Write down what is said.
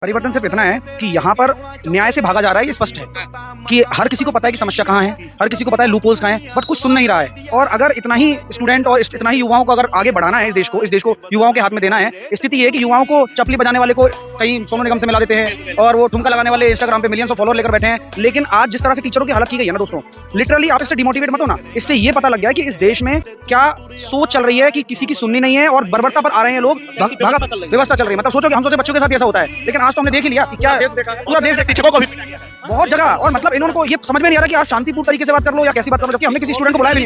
परिवर्तन सिर्फ इतना है कि यहाँ पर न्याय से भागा जा रहा है, ये स्पष्ट है कि हर किसी को पता है कि समस्या कहाँ है, हर किसी को पता है लूपहोल्स कहाँ हैं, बट कुछ सुन नहीं रहा है। और अगर इतना ही स्टूडेंट और इतना ही युवाओं को अगर आगे बढ़ाना है, इस देश को युवाओं के हाथ में देना है, स्थिति ये है कि युवाओं को चपली बजाने वाले को कहीं सोनू निगम से मिला देते हैं और वो ठुमका लगाने वाले इंस्टाग्राम पे मिलियंस ऑफ फॉलोअर लेकर बैठे हैं। लेकिन आज जिस तरह से टीचरों की हालत की गई है ना दोस्तों, लिटरली आप इससे डिमोटिवेट मत हो ना। इससे ये पता लग गया कि इस देश में क्या सोच चल रही है कि किसी की सुननी नहीं है और बर्बरता पर आ रहे हैं लोग, व्यवस्था चल रही है। मतलब सोचो कि हम सोचे बच्चों के साथ ऐसा होता है, लेकिन आज तो हमने देख ही लिया कि क्या पूरा देश शिक्षकों को भी बहुत जगह। और मतलब इन्होंने को ये समझ में नहीं आ रहा कि आप शांतिपूर्ण तरीके से बात कर लो या कैसी बात कर लो, जबकि हमने किसी स्टूडेंट को बुलाया भी नहीं था।